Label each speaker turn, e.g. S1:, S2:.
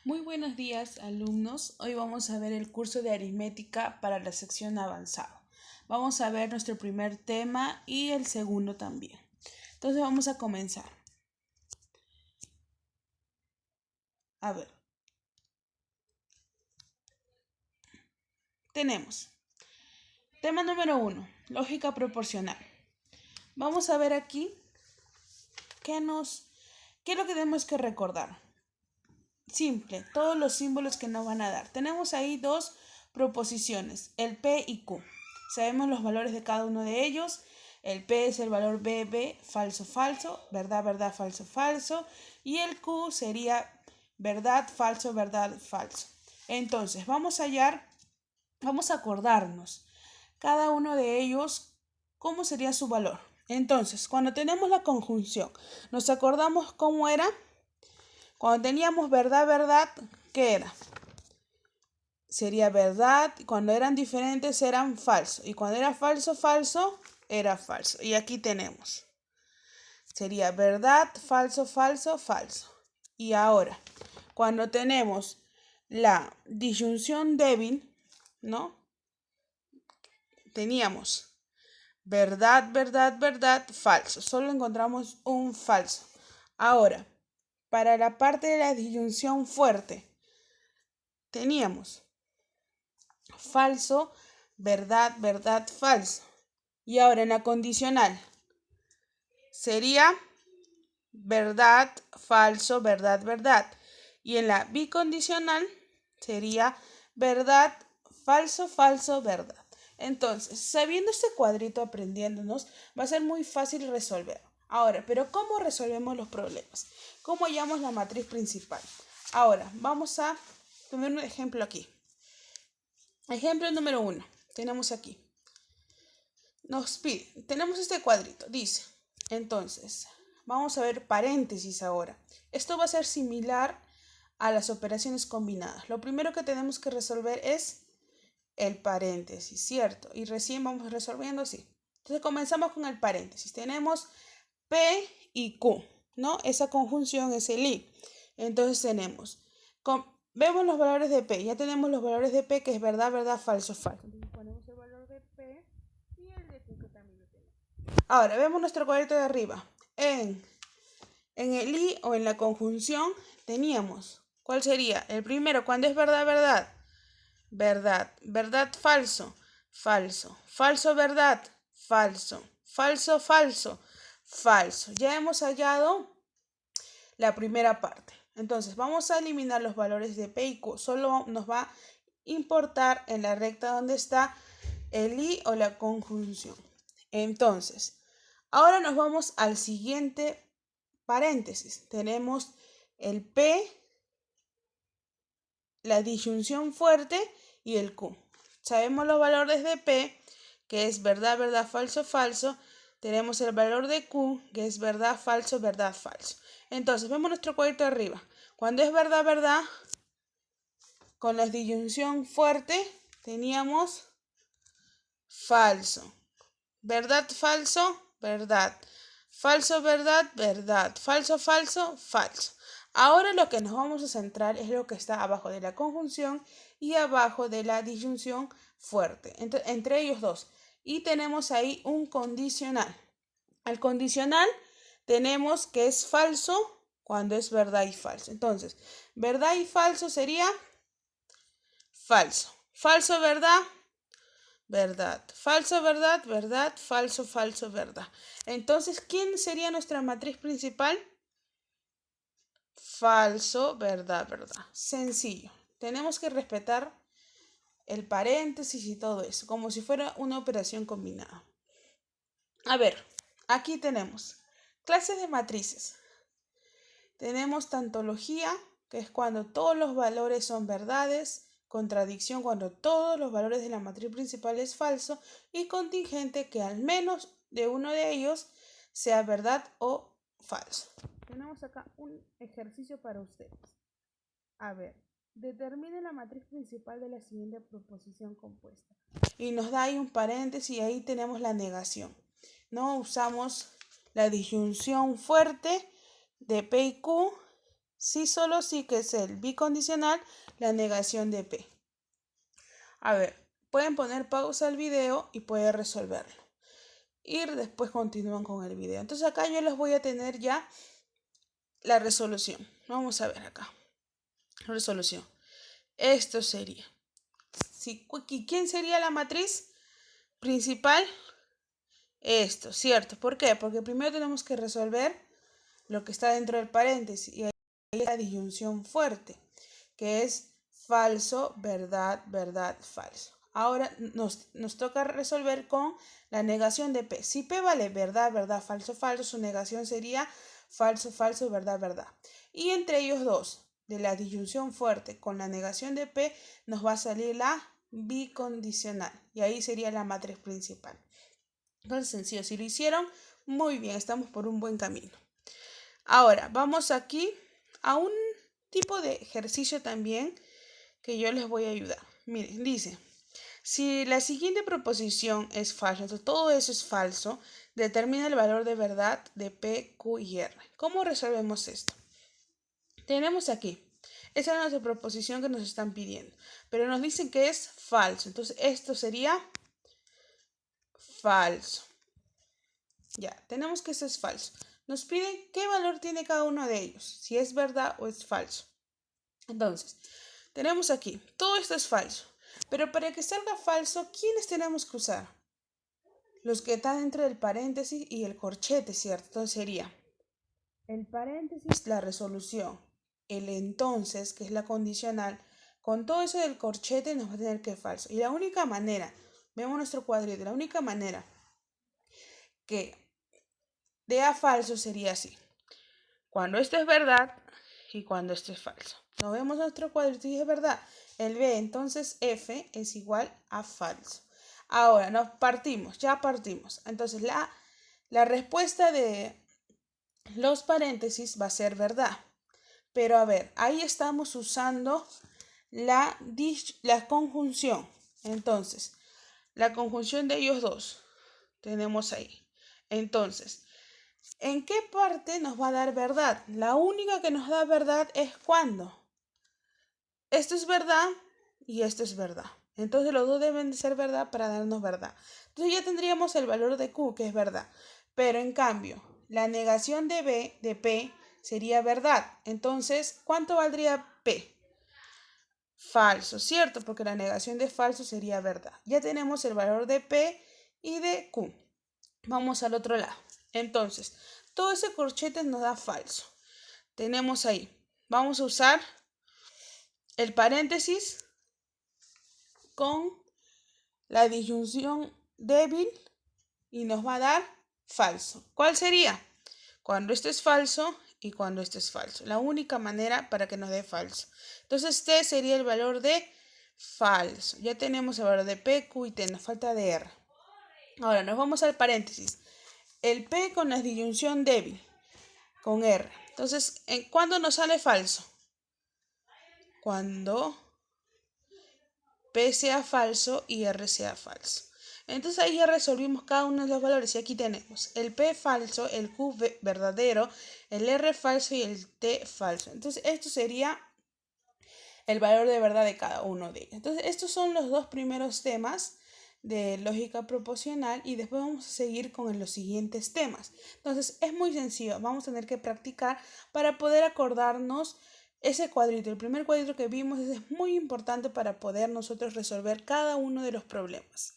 S1: Muy buenos días, alumnos. Hoy vamos a ver el curso de aritmética para la sección avanzado. Vamos a ver nuestro primer tema y el segundo también. Entonces vamos a comenzar. A ver. Tenemos tema número 1, lógica proporcional. Vamos a ver aquí qué es lo que tenemos que recordar. Simple, todos los símbolos que nos van a dar. Tenemos ahí dos proposiciones, el P y Q. Sabemos los valores de cada uno de ellos. El P es el valor BB, falso, falso, verdad, verdad, falso, falso. Y el Q sería verdad, falso, verdad, falso. Entonces, vamos a acordarnos cada uno de ellos, cómo sería su valor. Entonces, cuando tenemos la conjunción, nos acordamos cómo era. Cuando teníamos verdad, verdad, ¿qué era? Sería verdad. Cuando eran diferentes eran falso. Y cuando era falso, falso, era falso. Y aquí tenemos. Sería verdad, falso, falso, falso. Y ahora, cuando tenemos la disyunción débil, ¿no? Teníamos verdad, verdad, verdad, falso. Solo encontramos un falso. Ahora, para la parte de la disyunción fuerte, teníamos falso, verdad, verdad, falso. Y ahora en la condicional sería verdad, falso, verdad, verdad. Y en la bicondicional sería verdad, falso, falso, verdad. Entonces, sabiendo este cuadrito, aprendiéndonos, va a ser muy fácil resolver. Ahora, pero ¿cómo resolvemos los problemas? ¿Cómo hallamos la matriz principal? Ahora, vamos a poner un ejemplo aquí. Ejemplo número 1. Tenemos aquí. Nos pide, tenemos este cuadrito, dice. Entonces, vamos a ver paréntesis ahora. Esto va a ser similar a las operaciones combinadas. Lo primero que tenemos que resolver es el paréntesis, ¿cierto? Y recién vamos resolviendo así. Entonces, comenzamos con el paréntesis. Tenemos P y Q, ¿no? Esa conjunción es el I. Entonces tenemos, vemos los valores de P. Ya tenemos los valores de P, que es verdad, verdad, falso, falso. Entonces ponemos el valor de P y el de Q, que también lo tenemos. Ahora, vemos nuestro cuadrito de arriba. En el I o en la conjunción teníamos, ¿cuál sería? El primero, cuando es verdad, verdad. Verdad, verdad, falso, falso, falso, verdad, falso, falso, falso, falso. Ya hemos hallado la primera parte. Entonces, vamos a eliminar los valores de P y Q. Solo nos va a importar en la recta donde está el I o la conjunción. Entonces, ahora nos vamos al siguiente paréntesis. Tenemos el P, la disyunción fuerte y el Q. Sabemos los valores de P, que es verdad, verdad, falso, falso. Tenemos el valor de Q, que es verdad, falso, verdad, falso. Entonces, vemos nuestro cuadrito arriba. Cuando es verdad, verdad, con la disyunción fuerte, teníamos falso. Verdad, falso, verdad. Falso, verdad, verdad. Falso, falso, falso. Ahora lo que nos vamos a centrar es lo que está abajo de la conjunción y abajo de la disyunción fuerte, entre ellos dos. Y tenemos ahí un condicional. El condicional tenemos que es falso cuando es verdad y falso. Entonces, verdad y falso sería falso. Falso, verdad, verdad. Falso, verdad, verdad. Falso, falso, verdad. Entonces, ¿quién sería nuestra matriz principal? Falso, verdad, verdad. Sencillo. Tenemos que respetar el paréntesis y todo eso, como si fuera una operación combinada. A ver, aquí tenemos clases de matrices. Tenemos tautología, que es cuando todos los valores son verdades, contradicción cuando todos los valores de la matriz principal es falso, y contingente, que al menos de uno de ellos sea verdad o falso. Tenemos acá un ejercicio para ustedes. A ver, determine la matriz principal de la siguiente proposición compuesta. Y nos da ahí un paréntesis y ahí tenemos la negación. No usamos la disyunción fuerte de P y Q sí, solo sí, que es el bicondicional, la negación de P. A ver, pueden poner pausa al video y pueden resolverlo. Y después continúan con el video. Entonces acá yo les voy a tener ya la resolución. Vamos a ver acá. Resolución. Esto sería. ¿Quién sería la matriz principal? Esto, ¿cierto? ¿Por qué? Porque primero tenemos que resolver lo que está dentro del paréntesis. Y ahí es la disyunción fuerte, que es falso, verdad, verdad, falso. Ahora nos toca resolver con la negación de P. Si P vale verdad, verdad, falso, falso, su negación sería falso, falso, verdad, verdad. Y entre ellos dos, de la disyunción fuerte con la negación de P, nos va a salir la bicondicional. Y ahí sería la matriz principal. Entonces, sencillo, si lo hicieron, muy bien, estamos por un buen camino. Ahora, vamos aquí a un tipo de ejercicio también que yo les voy a ayudar. Miren, dice, si la siguiente proposición es falsa, entonces todo eso es falso, determina el valor de verdad de P, Q y R. ¿Cómo resolvemos esto? Tenemos aquí, esa es nuestra proposición que nos están pidiendo, pero nos dicen que es falso, entonces esto sería falso. Ya, tenemos que eso es falso. Nos piden qué valor tiene cada uno de ellos, si es verdad o es falso. Entonces, tenemos aquí, todo esto es falso. Pero para que salga falso, ¿quiénes tenemos que usar? Los que están dentro del paréntesis y el corchete, ¿cierto? Entonces sería el paréntesis, la resolución, el entonces, que es la condicional, con todo eso del corchete nos va a tener que falso. Y la única manera, vemos nuestro cuadrito, la única manera que de a falso sería así. Cuando esto es verdad y cuando esto es falso. Nos vemos nuestro cuadrito y es verdad. El B, entonces F es igual a falso. Ahora nos partimos, ya partimos. Entonces la respuesta de los paréntesis va a ser verdad. Pero a ver, ahí estamos usando la conjunción. Entonces, la conjunción de ellos dos tenemos ahí. Entonces, ¿en qué parte nos va a dar verdad? La única que nos da verdad es cuando esto es verdad y esto es verdad. Entonces los dos deben de ser verdad para darnos verdad. Entonces ya tendríamos el valor de Q, que es verdad. Pero en cambio, la negación de P sería verdad. Entonces, ¿cuánto valdría P? Falso, ¿cierto? Porque la negación de falso sería verdad. Ya tenemos el valor de P y de Q. Vamos al otro lado. Entonces, todo ese corchete nos da falso. Tenemos ahí. Vamos a usar el paréntesis con la disyunción débil y nos va a dar falso. ¿Cuál sería? Cuando esto es falso y cuando esto es falso. La única manera para que nos dé falso. Entonces, este sería el valor de falso. Ya tenemos el valor de P, Q y T. Nos falta de R. Ahora, nos vamos al paréntesis. El P con la disyunción débil, con R. Entonces, ¿cuándo nos sale falso? Cuando P sea falso y R sea falso. Entonces ahí ya resolvimos cada uno de los valores y aquí tenemos el P falso, el Q verdadero, el R falso y el T falso. Entonces esto sería el valor de verdad de cada uno de ellos. Entonces estos son los dos primeros temas de lógica proposicional y después vamos a seguir con los siguientes temas. Entonces es muy sencillo, vamos a tener que practicar para poder acordarnos ese cuadrito. El primer cuadrito que vimos es muy importante para poder nosotros resolver cada uno de los problemas.